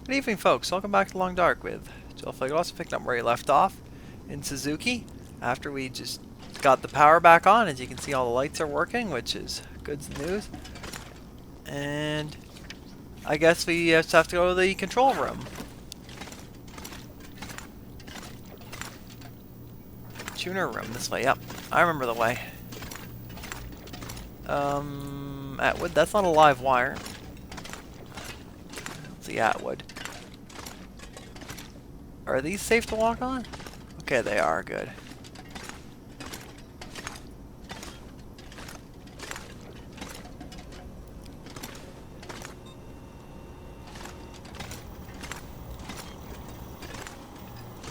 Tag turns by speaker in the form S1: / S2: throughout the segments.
S1: Good evening, folks. Welcome back to Long Dark with Jill Figos. Picking up where he left off in Suzuki after we just got the power back on. As you can see, all the lights are working, which is good news. And I guess we just have to go to the control room. Tuner room this way. Yep, I remember the way. Atwood. That's not a live wire. Let's see, Atwood. Are these safe to walk on? Okay, they are. Good.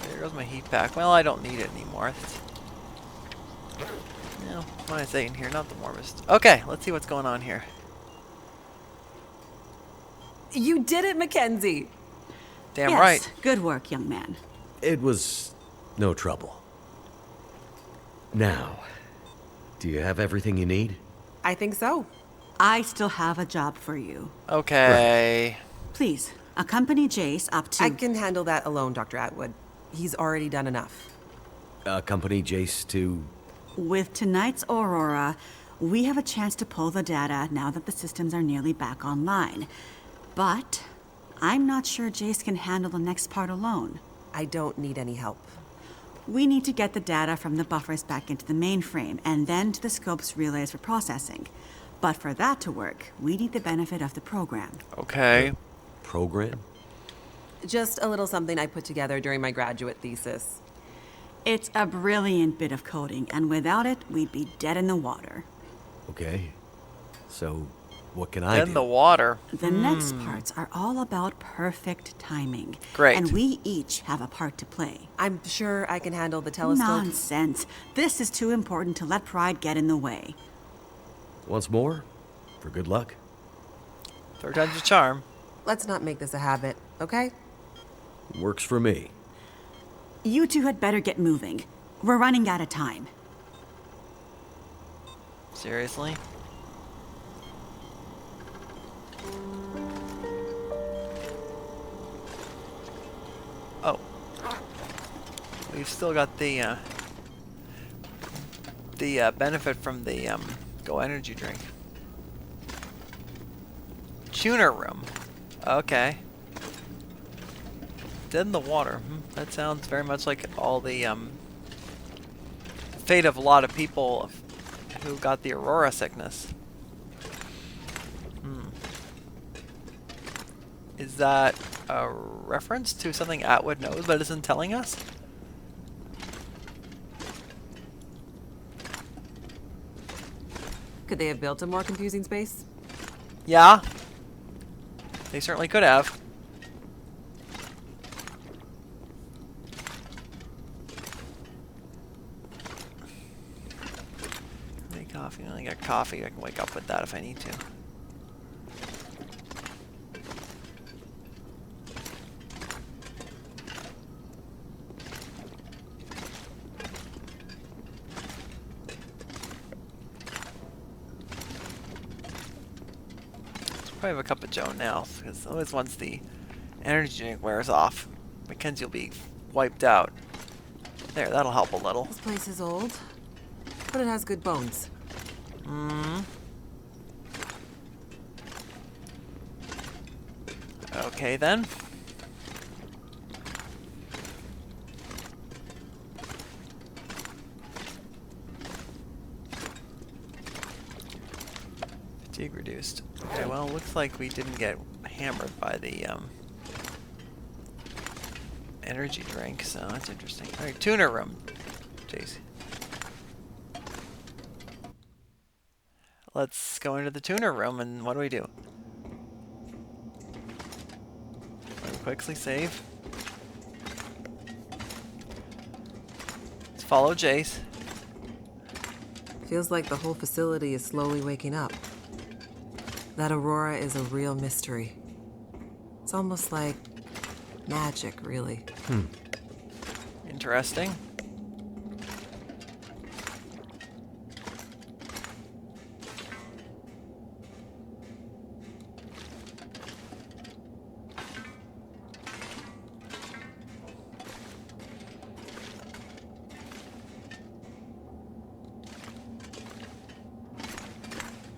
S1: There goes my heat pack. Well, I don't need it anymore. No, what I say in here? Not the warmest. Okay, let's see what's going on here.
S2: You did it, Mackenzie!
S1: Damn
S3: yes,
S1: right.
S3: good work, young man.
S4: It was no trouble. Now, do you have everything you need?
S2: I think so.
S3: I still have a job for you.
S1: Okay.
S3: Please, accompany Jace up to...
S2: I can handle that alone, Dr. Atwood. He's already done enough.
S4: Accompany Jace to...
S3: With tonight's Aurora, we have a chance to pull the data now that the systems are nearly back online. But I'm not sure Jace can handle the next part alone.
S2: I don't need any help.
S3: We need to get the data from the buffers back into the mainframe and then to the scope's relays for processing. But for that to work, we need the benefit of the program.
S1: Okay.
S4: program?
S2: Just a little something I put together during my graduate thesis.
S3: It's a brilliant bit of coding, and without it, we'd be dead in the water.
S4: Okay. So, what can I do?
S1: In the water.
S3: The next parts are all about perfect timing.
S1: Great.
S3: And we each have a part to play.
S2: I'm sure I can handle the telescope.
S3: Nonsense. This is too important to let pride get in the way.
S4: Once more, for good luck.
S1: Third time's a charm.
S2: Let's not make this a habit, okay?
S4: Works for me.
S3: You two had better get moving. We're running out of time.
S1: Seriously? Oh. We've still got the benefit from the Go energy drink. Tuner room. Okay. Dead in the water. That sounds very much like all the fate of a lot of people who got the Aurora sickness. Is that a reference to something Atwood knows but isn't telling us?
S2: Could they have built a more confusing space?
S1: Yeah. They certainly could have. Make coffee. I only got coffee. I can wake up with that if I need to. Probably have a cup of Joe now, because always once the energy drink wears off, Mackenzie will be wiped out. There, that'll help a little.
S2: This place is old, but it has good bones.
S1: Okay then. Fatigue reduced. Okay, well, looks like we didn't get hammered by the energy drink, so that's interesting. Alright, tuner room. Jeez. Let's go into the tuner room, and what do we do? Let me quickly save. Let's follow Jace.
S2: Feels like the whole facility is slowly waking up. That Aurora is a real mystery. It's almost like magic, really.
S1: Interesting.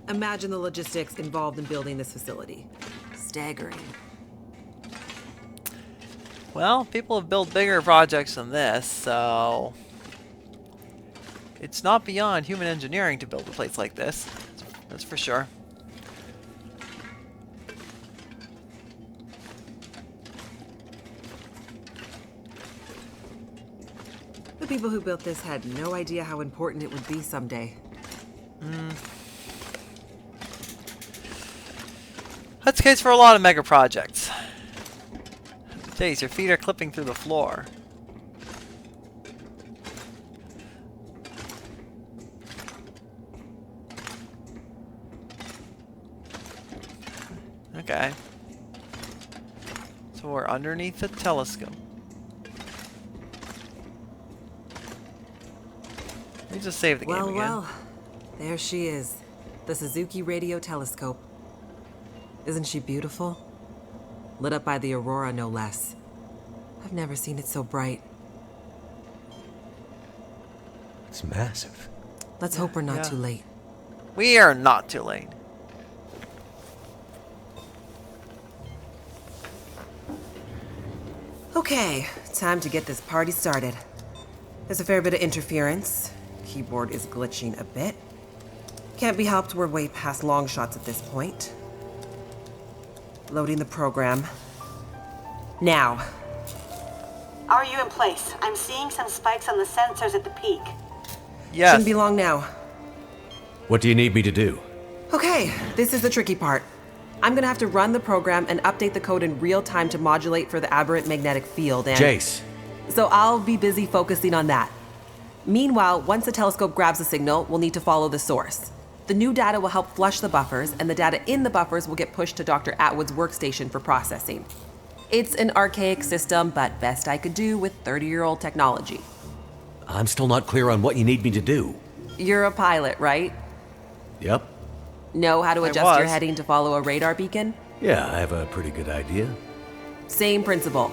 S2: Imagine the logistics involved in building this facility. Staggering.
S1: Well, people have built bigger projects than this, so it's not beyond human engineering to build a place like this. That's for sure.
S2: The people who built this had no idea how important it would be someday.
S1: That's the case for a lot of mega projects. Jeez, your feet are clipping through the floor. Okay. So we're underneath the telescope. Let me just save the game again.
S2: Well, there she is. The Suzuki Radio Telescope. Isn't she beautiful? Lit up by the aurora, no less. I've never seen it so bright.
S4: It's massive.
S2: Let's hope we're not
S1: Yeah.
S2: too late.
S1: We are not too late.
S2: Okay, time to get this party started. There's a fair bit of interference. Keyboard is glitching a bit. Can't be helped, we're way past long shots at this point. Loading the program. Now.
S3: Are you in place? I'm seeing some spikes on the sensors at the peak.
S1: Yes.
S2: Shouldn't be long now.
S4: What do you need me to do?
S2: Okay, this is the tricky part. I'm gonna have to run the program and update the code in real time to modulate for the aberrant magnetic field and...
S4: Jace.
S2: So I'll be busy focusing on that. Meanwhile, once the telescope grabs a signal, we'll need to follow the source. The new data will help flush the buffers, and the data in the buffers will get pushed to Dr. Atwood's workstation for processing. It's an archaic system, but best I could do with 30-year-old technology.
S4: I'm still not clear on what you need me to do.
S2: You're a pilot, right?
S4: Yep.
S2: Know how to
S1: I
S2: adjust your
S1: was.
S2: heading to follow a radar beacon?
S4: Yeah, I have a pretty good idea.
S2: Same principle.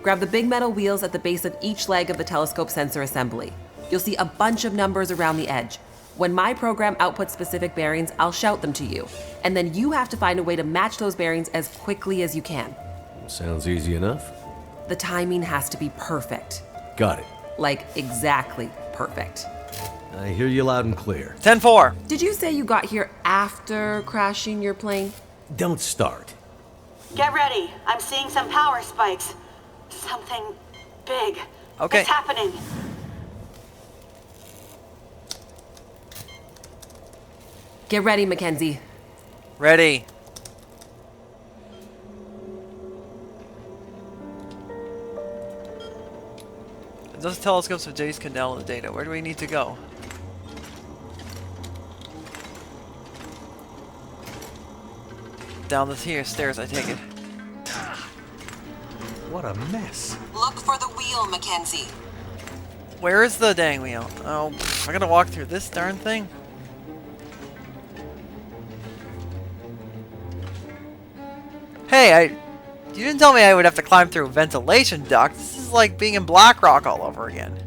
S2: Grab the big metal wheels at the base of each leg of the telescope sensor assembly. You'll see a bunch of numbers around the edge. When my program outputs specific bearings, I'll shout them to you. And then you have to find a way to match those bearings as quickly as you can.
S4: Sounds easy enough.
S2: The timing has to be perfect.
S4: Got it.
S2: Like, exactly perfect.
S4: I hear you loud and clear.
S1: 10-4.
S2: Did you say you got here after crashing your plane?
S4: Don't start.
S3: Get ready. I'm seeing some power spikes. Something big.
S1: Okay.
S3: It's happening.
S2: Get ready, Mackenzie.
S1: Ready. Those telescopes of Jace can download the data. Where do we need to go? Down the stairs, I take it.
S4: What a mess.
S2: Look for the wheel, Mackenzie.
S1: Where is the dang wheel? Oh, I gotta walk through this darn thing? Hey, you didn't tell me I would have to climb through a ventilation duct. This is like being in Blackrock all over again.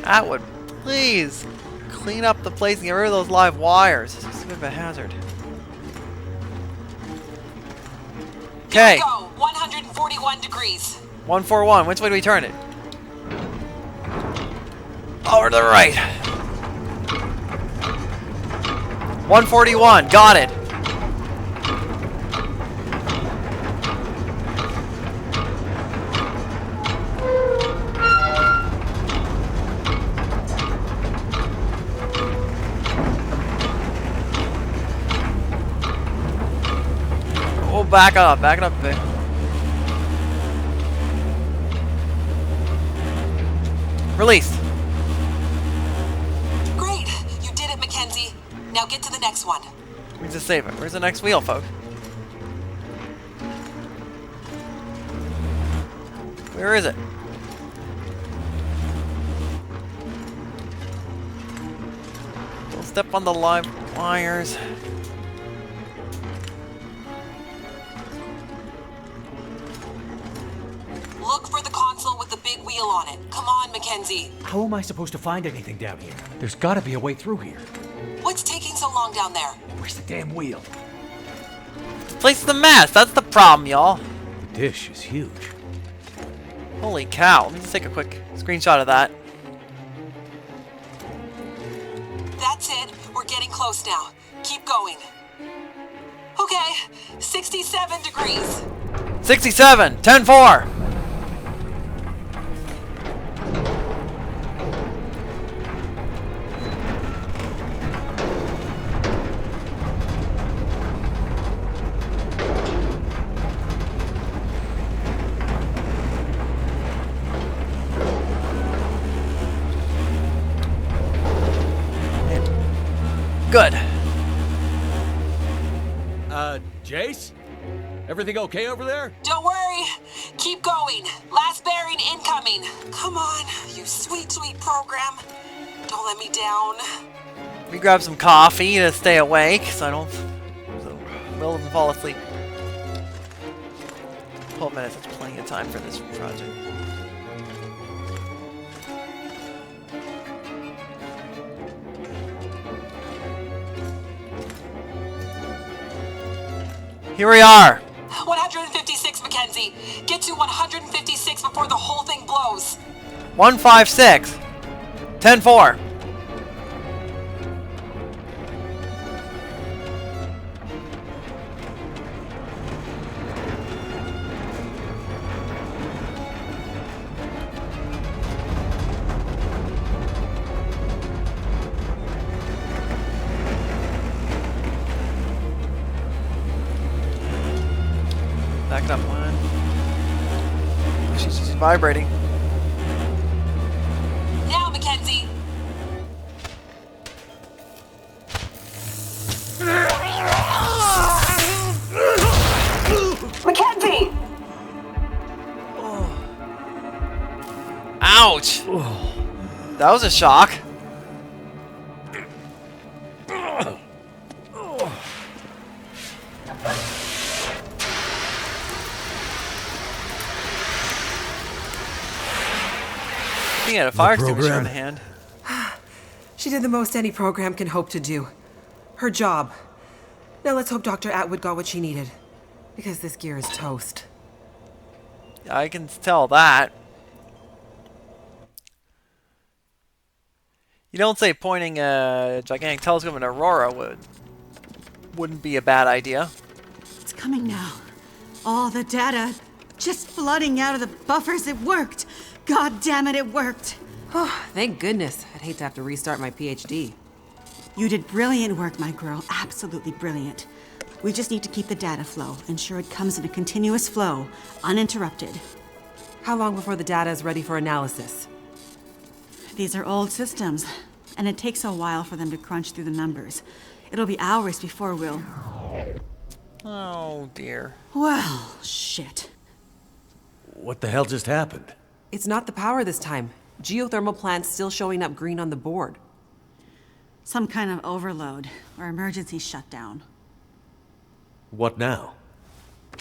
S1: Atwood, please clean up the place and get rid of those live wires. This is a bit of a hazard. Okay.
S2: Go, 141 degrees.
S1: 141. Which way do we turn it? Over to the right. 141. Got it. Oh, back up a bit. Released.
S2: Great, you did it, Mackenzie. Now get to the next one.
S1: Let me just save it. Where's the next wheel, folks? Where is it? Don't step on the live wires.
S2: Look for the console with the big
S5: Mackenzie.
S6: How am I supposed to find anything down here? There's gotta be a way through here.
S5: What's taking so long down there?
S6: Where's the damn wheel?
S1: The place is a mess. That's the problem, y'all.
S4: The dish is huge.
S1: Holy cow. Let me just take a quick screenshot of that.
S5: That's it. We're getting close now. Keep going. Okay, 67 degrees.
S1: 67. 10-4. Good.
S4: Jace? Everything okay over there?
S5: Don't worry. Keep going. Last bearing incoming. Come on, you sweet, sweet program. Don't let me down.
S1: We grab some coffee to stay awake, so Will doesn't fall asleep. 12 minutes, that's plenty of time for this project. Here we are.
S5: 156, Mackenzie. Get to 156 before the whole thing blows.
S1: 156. 10-4. Back it up one. She's just vibrating.
S5: Now, Mackenzie. Mackenzie!
S1: Ouch! That was a shock. He had a fire extinguisher in hand.
S2: She did the most any program can hope to do. Her job. Now let's hope Dr. Atwood got what she needed. Because this gear is toast.
S1: I can tell that. You don't say pointing a gigantic telescope in Aurora wouldn't be a bad idea.
S3: It's coming now. All the data just flooding out of the buffers. It worked. God damn it, it worked.
S2: Oh, thank goodness. I'd hate to have to restart my PhD.
S3: You did brilliant work, my girl. Absolutely brilliant. We just need to keep the data flow, ensure it comes in a continuous flow, uninterrupted.
S2: How long before the data is ready for analysis?
S3: These are old systems, and it takes a while for them to crunch through the numbers. It'll be hours before we'll...
S1: Oh dear.
S3: Well, shit.
S4: What the hell just happened?
S2: It's not the power this time. Geothermal plant's still showing up green on the board.
S3: Some kind of overload, or emergency shutdown.
S4: What now?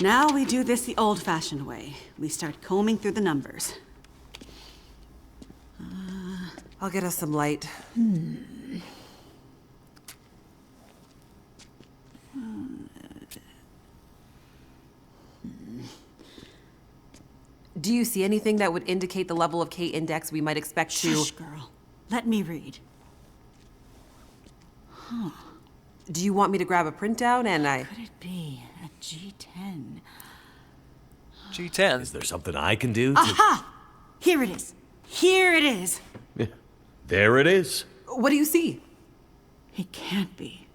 S3: Now we do this the old-fashioned way. We start combing through the numbers.
S2: I'll get us some light. Do you see anything that would indicate the level of K-index we might expect to...
S3: Shush, girl. Let me read.
S2: Do you want me to grab a printout and
S3: Could it be a G10?
S1: G10.
S4: Is there something I can do to...
S3: Aha! Here it is. Here it is.
S4: There it is.
S2: What do you see?
S3: It can't be.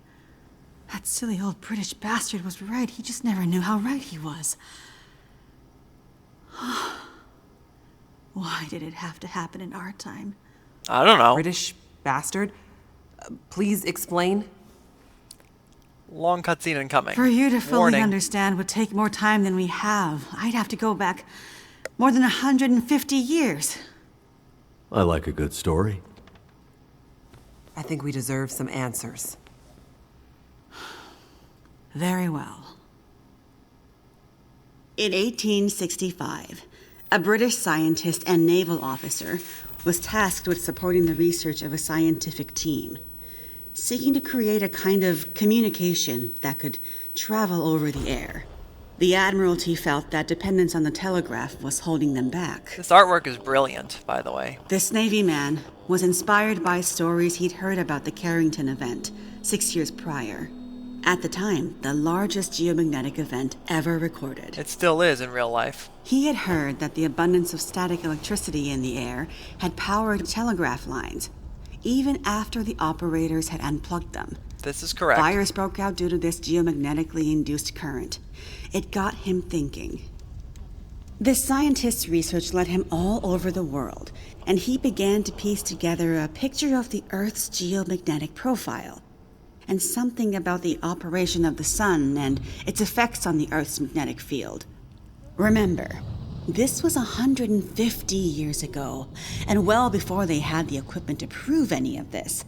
S3: That silly old British bastard was right. He just never knew how right he was. Why did it have to happen in our time?
S1: I don't know.
S2: British bastard? Please explain.
S1: Long cutscene incoming.
S3: For you to fully
S1: Warning.
S3: understand would take more time than we have. I'd have to go back more than 150 years.
S4: I like a good story.
S2: I think we deserve some answers.
S3: Very well. In 1865, a British scientist and naval officer, was tasked with supporting the research of a scientific team, seeking to create a kind of communication that could travel over the air. The Admiralty felt that dependence on the telegraph was holding them back.
S1: This artwork is brilliant, by the way.
S3: This Navy man was inspired by stories he'd heard about the Carrington event 6 years prior. At the time, the largest geomagnetic event ever recorded.
S1: It still is in real life.
S3: He had heard that the abundance of static electricity in the air had powered telegraph lines, even after the operators had unplugged them.
S1: This is correct.
S3: Fires broke out due to this geomagnetically induced current. It got him thinking. This scientist's research led him all over the world, and he began to piece together a picture of the Earth's geomagnetic profile, and something about the operation of the sun and its effects on the Earth's magnetic field. Remember, this was 150 years ago, and well before they had the equipment to prove any of this.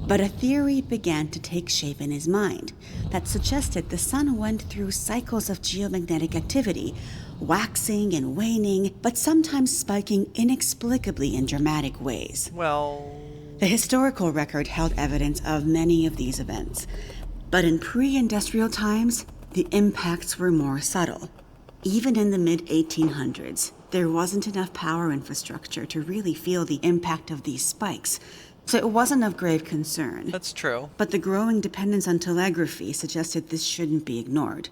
S3: But a theory began to take shape in his mind that suggested the sun went through cycles of geomagnetic activity, waxing and waning, but sometimes spiking inexplicably in dramatic ways.
S1: Well...
S3: The historical record held evidence of many of these events, but in pre-industrial times, the impacts were more subtle. Even in the mid-1800s, there wasn't enough power infrastructure to really feel the impact of these spikes, so it wasn't of grave concern.
S1: That's true.
S3: But the growing dependence on telegraphy suggested this shouldn't be ignored.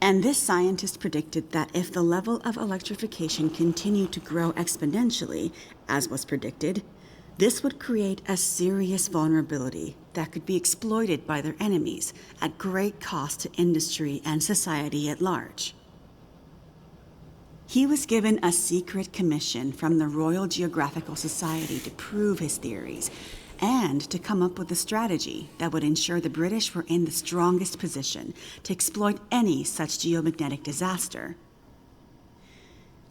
S3: And this scientist predicted that if the level of electrification continued to grow exponentially, as was predicted, this would create a serious vulnerability that could be exploited by their enemies at great cost to industry and society at large. He was given a secret commission from the Royal Geographical Society to prove his theories and to come up with a strategy that would ensure the British were in the strongest position to exploit any such geomagnetic disaster.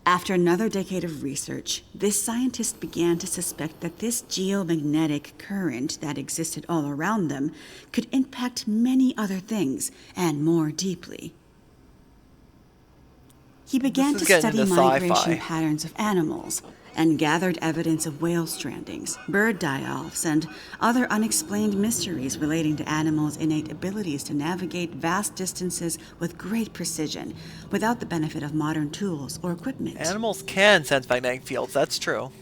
S3: After another decade of research, this scientist began to suspect that this geomagnetic current that existed all around them could impact many other things, and more deeply. He began to study migration patterns of animals, and gathered evidence of whale strandings, bird die-offs, and other unexplained mysteries relating to animals' innate abilities to navigate vast distances with great precision, without the benefit of modern tools or equipment.
S1: Animals can sense magnetic fields, that's true.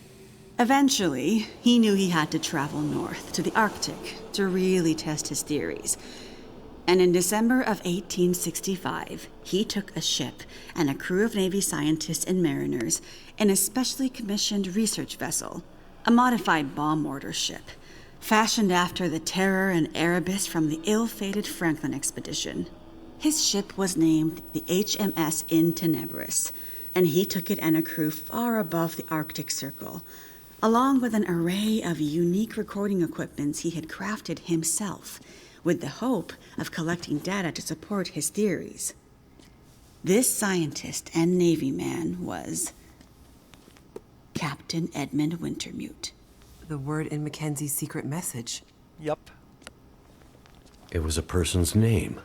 S3: Eventually, he knew he had to travel north to the Arctic to really test his theories. And in December of 1865, he took a ship and a crew of Navy scientists and mariners in a specially commissioned research vessel, a modified bomb mortar ship, fashioned after the Terror and Erebus from the ill-fated Franklin expedition. His ship was named the HMS In Tenebris, and he took it and a crew far above the Arctic Circle, along with an array of unique recording equipments he had crafted himself, with the hope of collecting data to support his theories. This scientist and Navy man was Captain Edmund Wintermute.
S2: The word in Mackenzie's secret message.
S1: Yup.
S4: It was a person's name.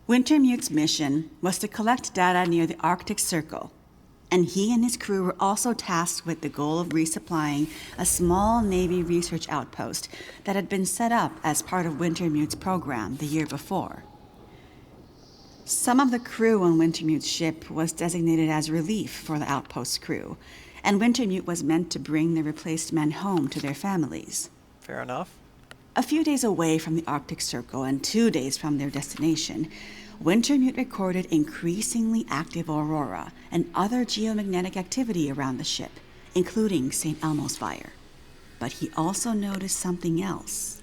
S3: Wintermute's mission was to collect data near the Arctic Circle, and he and his crew were also tasked with the goal of resupplying a small Navy research outpost that had been set up as part of Wintermute's program the year before. Some of the crew on Wintermute's ship was designated as relief for the outpost crew, and Wintermute was meant to bring the replaced men home to their families.
S1: Fair enough.
S3: A few days away from the Arctic Circle and 2 days from their destination, Wintermute recorded increasingly active aurora and other geomagnetic activity around the ship, including St. Elmo's fire. But he also noticed something else.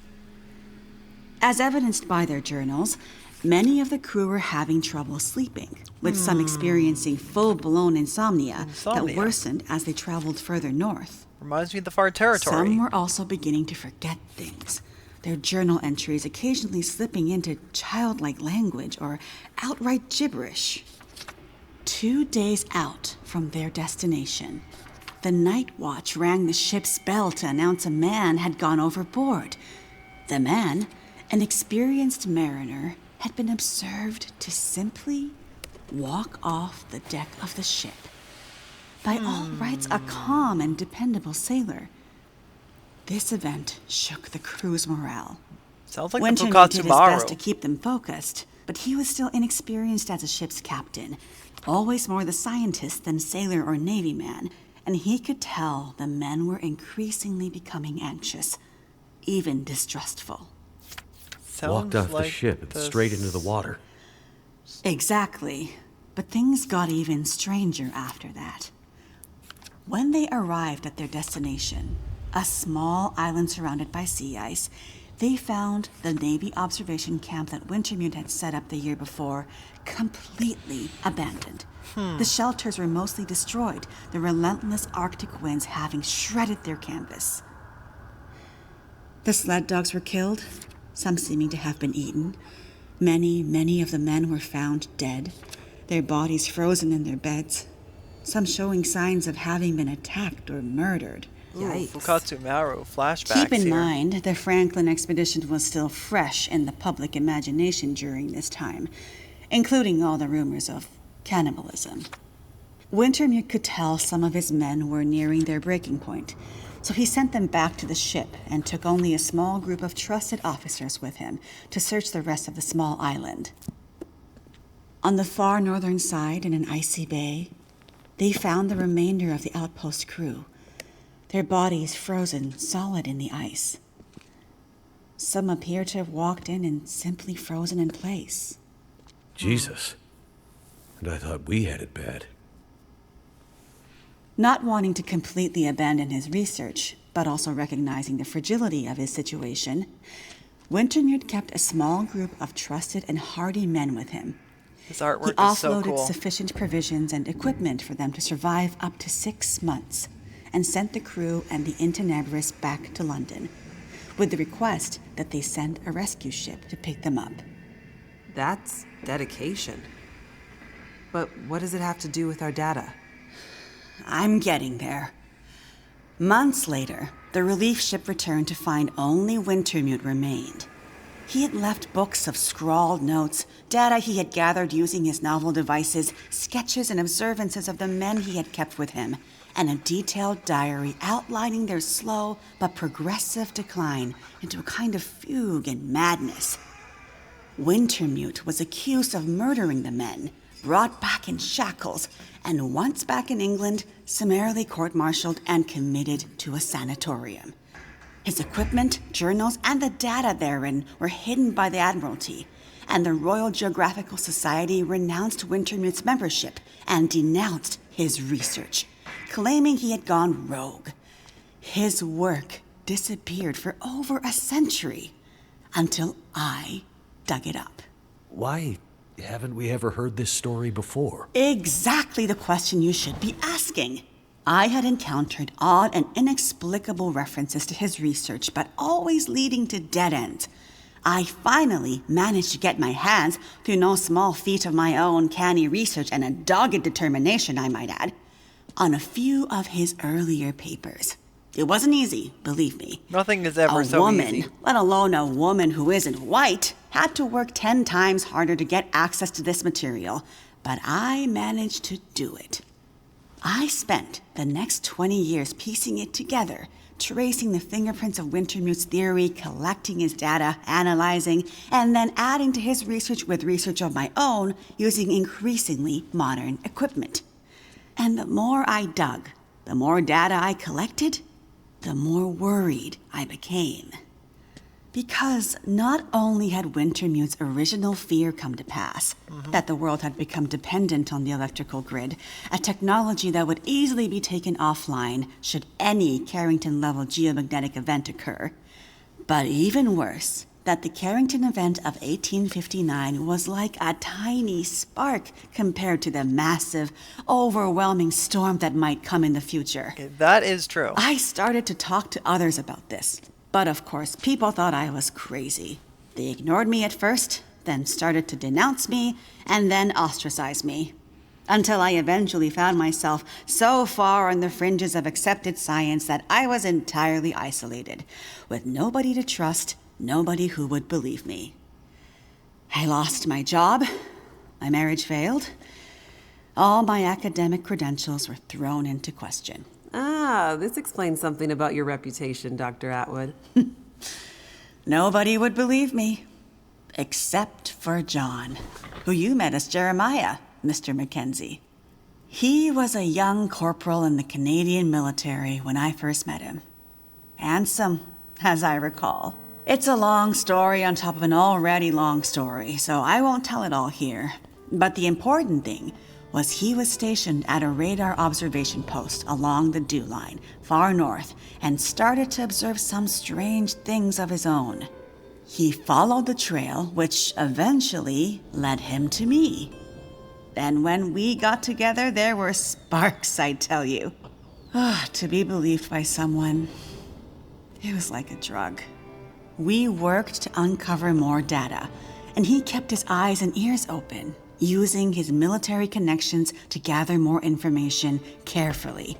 S3: As evidenced by their journals, many of the crew were having trouble sleeping, with some experiencing full-blown insomnia that worsened as they traveled further north.
S1: Reminds me of the far territory.
S3: Some were also beginning to forget things, their journal entries occasionally slipping into childlike language or outright gibberish. 2 days out from their destination, the night watch rang the ship's bell to announce a man had gone overboard. The man, an experienced mariner, had been observed to simply walk off the deck of the ship, By all rights, a calm and dependable sailor. This event shook the crew's morale.
S1: Sounds like the
S3: Wintermute did his best to
S1: Pukatsumaru.
S3: keep them focused, but he was still inexperienced as a ship's captain, always more the scientist than sailor or navy man, and he could tell the men were increasingly becoming anxious, even distrustful.
S4: Walked off the
S1: like
S4: ship and straight into the water.
S3: Exactly, but things got even stranger after that. When they arrived at their destination, a small island surrounded by sea ice, they found the Navy observation camp that Wintermute had set up the year before completely abandoned. The shelters were mostly destroyed, the relentless Arctic winds having shredded their canvas. The sled dogs were killed, some seeming to have been eaten. Many of the men were found dead, their bodies frozen in their beds, some showing signs of having been attacked or murdered.
S2: Yikes.
S1: Pukatsumaru flashbacks
S3: Keep in
S1: here.
S3: mind, the Franklin expedition was still fresh in the public imagination during this time, including all the rumors of cannibalism. Wintermute could tell some of his men were nearing their breaking point, so he sent them back to the ship and took only a small group of trusted officers with him to search the rest of the small island. On the far northern side, in an icy bay, they found the remainder of the outpost crew, their bodies frozen solid in the ice. Some appear to have walked in and simply frozen in place.
S4: Jesus. And I thought we had it bad.
S3: Not wanting to completely abandon his research, but also recognizing the fragility of his situation, Wintermute kept a small group of trusted and hardy men with him.
S1: His
S3: He
S1: artwork is so
S3: offloaded
S1: cool.
S3: sufficient provisions and equipment for them to survive up to 6 months, and sent the crew and the Intenebris back to London, with the request that they send a rescue ship to pick them up.
S2: That's dedication. But what does it have to do with our data?
S3: I'm getting there. Months later, the relief ship returned to find only Wintermute remained. He had left books of scrawled notes, data he had gathered using his novel devices, sketches and observances of the men he had kept with him, and a detailed diary outlining their slow but progressive decline into a kind of fugue and madness. Wintermute was accused of murdering the men, brought back in shackles, and once back in England, summarily court-martialed and committed to a sanatorium. His equipment, journals, and the data therein were hidden by the Admiralty, and the Royal Geographical Society renounced Wintermute's membership and denounced his research, claiming he had gone rogue. His work disappeared for over a century, until I dug it up.
S4: Why haven't we ever heard this story before?
S3: Exactly the question you should be asking. I had encountered odd and inexplicable references to his research, but always leading to dead ends. I finally managed to get my hands, through no small feat of my own canny research and a dogged determination, I might add, on a few of his earlier papers. It wasn't easy, believe me.
S1: Nothing is ever
S3: A
S1: so
S3: woman,
S1: easy.
S3: let alone a woman who isn't white, had to work 10 times harder to get access to this material, but I managed to do it. I spent the next 20 years piecing it together, tracing the fingerprints of Wintermute's theory, collecting his data, analyzing, and then adding to his research with research of my own using increasingly modern equipment. And the more I dug, the more data I collected, the more worried I became. Because not only had Wintermute's original fear come to pass, that the world had become dependent on the electrical grid, a technology that would easily be taken offline should any Carrington-level geomagnetic event occur, but even worse, that the Carrington event of 1859 was like a tiny spark compared to the massive, overwhelming storm that might come in the future.
S1: That is true.
S3: I started to talk to others about this, but of course, people thought I was crazy. They ignored me at first, then started to denounce me, and then ostracize me. Until I eventually found myself so far on the fringes of accepted science that I was entirely isolated, with nobody to trust, nobody who would believe me. I lost my job, my marriage failed, All my academic credentials were thrown into question.
S2: Ah, this explains something about your reputation, Dr. Atwood.
S3: Nobody would believe me. Except for John, who you met as Jeremiah, Mr. Mackenzie. He was a young corporal in the Canadian military when I first met him. Handsome, as I recall. It's a long story on top of an already long story, so I won't tell it all here. But the important thing was he was stationed at a radar observation post along the dew line, far north, and started to observe some strange things of his own. He followed the trail, which eventually led him to me. Then when we got together, there were sparks, I tell you. To be believed by someone, it was like a drug. We worked to uncover more data, and he kept his eyes and ears open, using his military connections to gather more information carefully.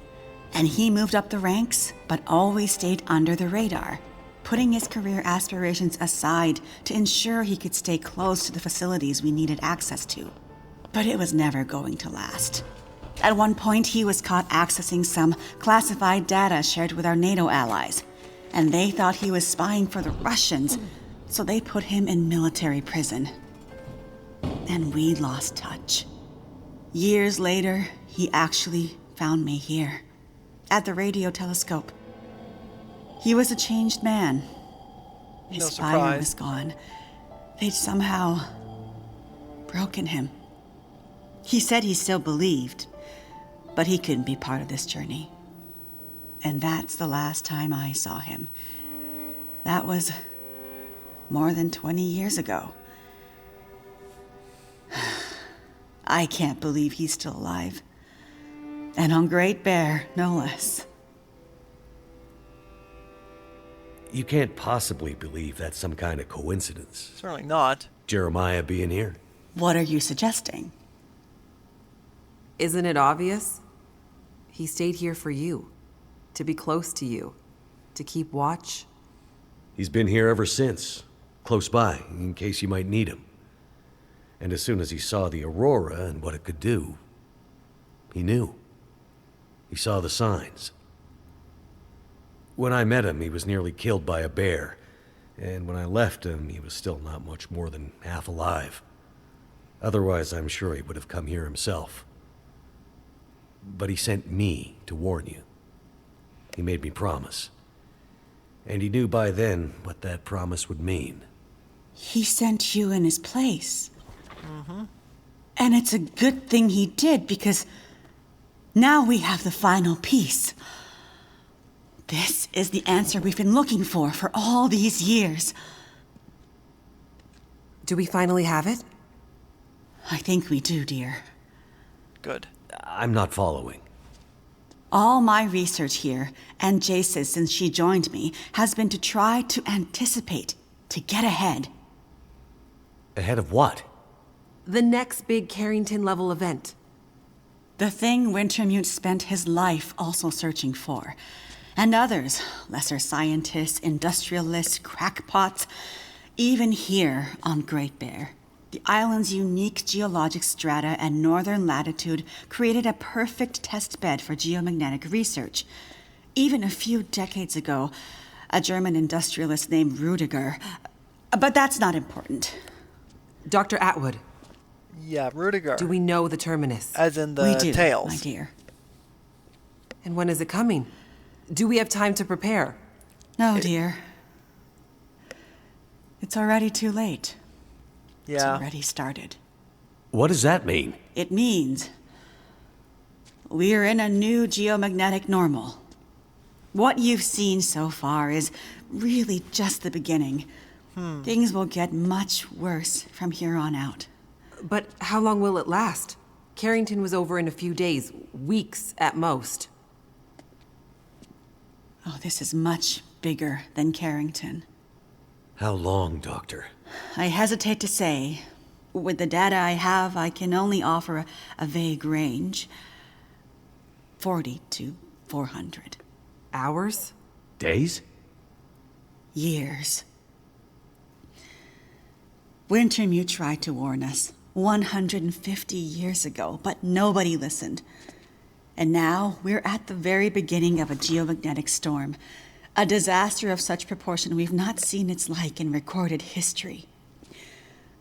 S3: And he moved up the ranks, but always stayed under the radar, putting his career aspirations aside to ensure he could stay close to the facilities we needed access to. But it was never going to last. At one point, he was caught accessing some classified data shared with our NATO allies, and they thought he was spying for the Russians, so they put him in military prison. And we lost touch. Years later, he actually found me here, at the radio telescope. He was a changed man. His fire was gone. They'd somehow broken him. He said he still believed, but he couldn't be part of this journey. And that's the last time I saw him. That was more than 20 years ago. I can't believe he's still alive. And on Great Bear, no less.
S4: You can't possibly believe that's some kind of coincidence.
S1: Certainly not.
S4: Jeremiah being here.
S3: What are you suggesting?
S2: Isn't it obvious? He stayed here for you, to be close to you, to keep watch.
S4: He's been here ever since, close by, in case you might need him. And as soon as he saw the aurora and what it could do, he knew. He saw the signs. When I met him, he was nearly killed by a bear, and when I left him, he was still not much more than half alive. Otherwise, I'm sure he would have come here himself. But he sent me to warn you. He made me promise. And he knew by then what that promise would mean.
S3: He sent you in his place. And it's a good thing he did, because now we have the final piece. This is the answer we've been looking for all these years.
S2: Do we finally have it?
S3: I think we do, dear.
S1: Good.
S4: I'm not following.
S3: All my research here, and Jace's since she joined me, has been to try to anticipate, to get ahead.
S4: Ahead of what?
S2: The next big Carrington-level event.
S3: The thing Wintermute spent his life also searching for. And others, lesser scientists, industrialists, crackpots, even here on Great Bear. The island's unique geologic strata and northern latitude created a perfect test bed for geomagnetic research. Even a few decades ago, a German industrialist named Rudiger. But that's not important.
S2: Dr. Atwood,
S1: Yeah, Rudiger.
S2: do we know the terminus?
S1: As in the
S3: We do,
S1: tails.
S3: my dear.
S2: And when is it coming? Do we have time to prepare?
S3: No, dear. It's already too late. It's
S1: Yeah.
S3: already started.
S4: What does that mean?
S3: It means we're in a new geomagnetic normal. What you've seen so far is really just the beginning. Things will get much worse from here on out.
S2: But how long will it last? Carrington was over in a few days, weeks at most.
S3: Oh, this is much bigger than Carrington.
S4: How long, Doctor?
S3: I hesitate to say. With the data I have, I can only offer a vague range. 40 to 400.
S2: Hours?
S4: Days?
S3: Years. Wintermute tried to warn us, 150 years ago, but nobody listened. And now we're at the very beginning of a geomagnetic storm, a disaster of such proportion we've not seen its like in recorded history.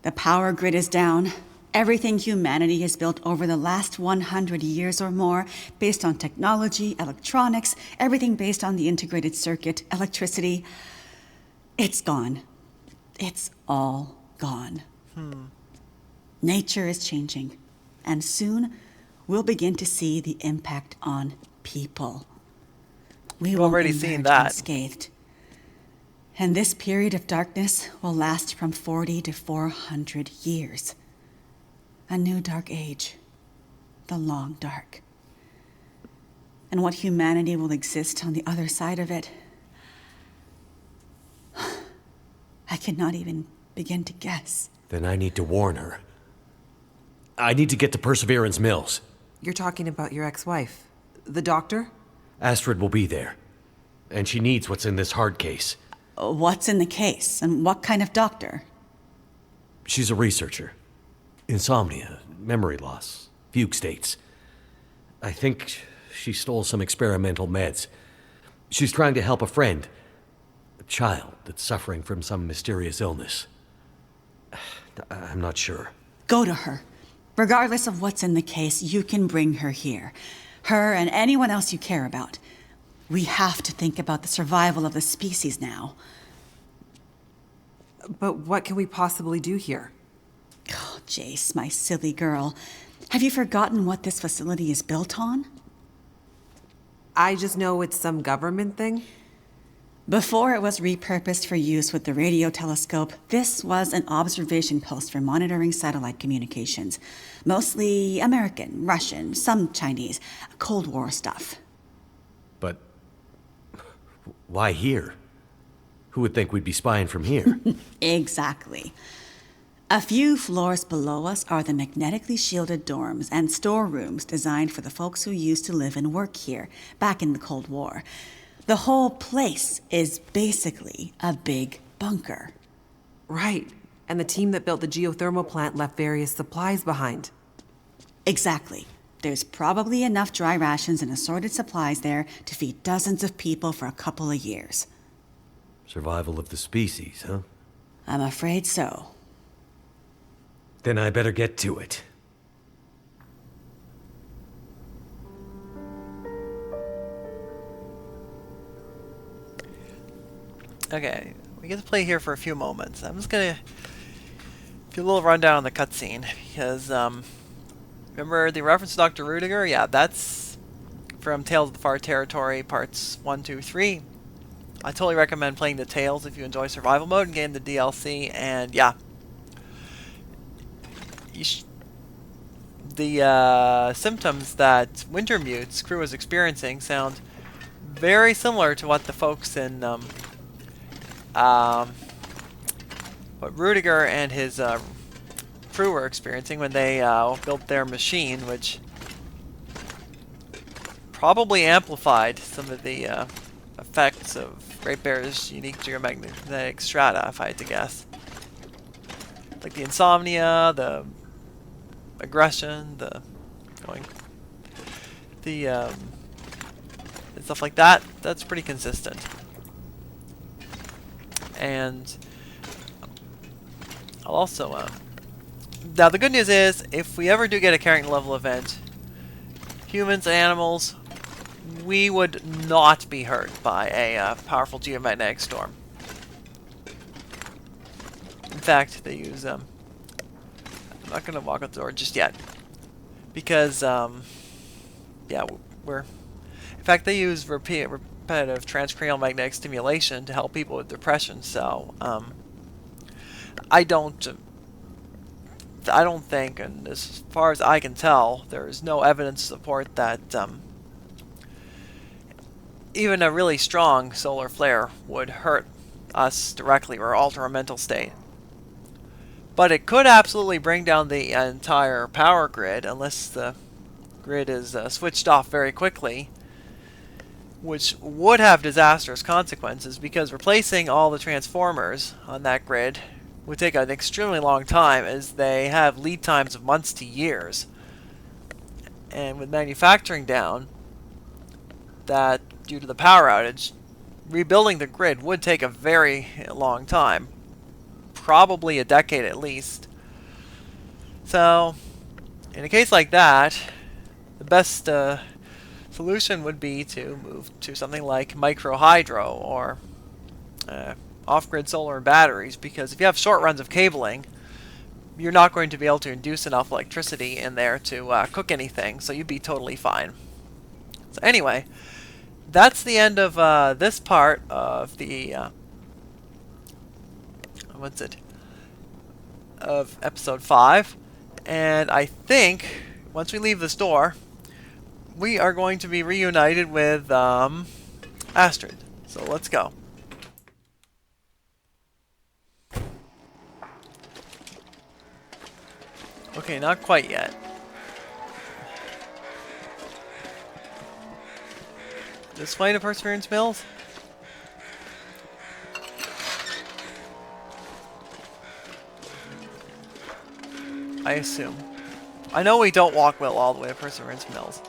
S3: The power grid is down. Everything humanity has built over the last 100 years or more, based on technology, electronics, everything based on the integrated circuit, electricity, it's gone. It's all gone. Nature is changing, and soon we'll begin to see the impact on people. We won't
S1: already seen
S3: emerge
S1: that.
S3: unscathed. And this period of darkness will last from 40 to 400 years. A new dark age. The long dark. And what humanity will exist on the other side of it, I cannot even begin to guess.
S4: Then I need to warn her. I need to get to Perseverance Mills.
S2: You're talking about your ex-wife, the doctor?
S4: Astrid will be there. And she needs what's in this hard case.
S3: What's in the case, and what kind of doctor?
S4: She's a researcher. Insomnia, memory loss, fugue states. I think she stole some experimental meds. She's trying to help a friend, a child that's suffering from some mysterious illness. I'm not sure.
S3: Go to her. Regardless of what's in the case, you can bring her here. Her and anyone else you care about. We have to think about the survival of the species now.
S2: But what can we possibly do here?
S3: Oh, Jace, my silly girl. Have you forgotten what this facility is built on?
S2: I just know it's some government thing.
S3: Before it was repurposed for use with the radio telescope, this was an observation post for monitoring satellite communications. Mostly American, Russian, some Chinese, Cold War stuff.
S4: But why here? Who would think we'd be spying from here?
S3: Exactly. A few floors below us are the magnetically shielded dorms and storerooms designed for the folks who used to live and work here, back in the Cold War. The whole place is basically a big bunker.
S2: Right. And the team that built the geothermal plant left various supplies behind.
S3: Exactly. There's probably enough dry rations and assorted supplies there to feed dozens of people for a couple of years.
S4: Survival of the species, huh?
S3: I'm afraid so.
S4: Then I better get to it.
S1: Okay, we get to play here for a few moments. I'm just gonna do a little rundown on the cutscene because remember the reference to Dr. Rudiger? Yeah, that's from Tales of the Far Territory parts 1, 2, 3. I totally recommend playing the Tales if you enjoy survival mode and getting the DLC. And yeah, the symptoms that Wintermute's crew is experiencing sound very similar to what the folks in what Rudiger and his crew were experiencing when they built their machine, which probably amplified some of the effects of Great Bear's unique geomagnetic strata, if I had to guess. Like the insomnia, the aggression, the and stuff like that. That's pretty consistent. And I'll also now the good news is if we ever do get a character level event, humans and animals, we would not be hurt by a powerful geomagnetic storm. In fact, they use I'm not going to walk out the door just yet because yeah, in fact they use repetitive transcranial magnetic stimulation to help people with depression. So I don't think, and as far as I can tell, there is no evidence to support that even a really strong solar flare would hurt us directly or alter our mental state. But it could absolutely bring down the entire power grid unless the grid is switched off very quickly, which would have disastrous consequences because replacing all the transformers on that grid would take an extremely long time, as they have lead times of months to years. And with manufacturing down, that due to the power outage, rebuilding the grid would take a very long time. Probably a decade at least. So, in a case like that, the best solution would be to move to something like micro-hydro or off-grid solar and batteries, because if you have short runs of cabling, you're not going to be able to induce enough electricity in there to cook anything, so you'd be totally fine. So anyway, that's the end of this part of the of episode 5, and I think once we leave this door, we are going to be reunited with Astrid. So let's go. Okay, not quite yet. This way to Perseverance Mills? I assume. I know we don't walk Will all the way to Perseverance Mills.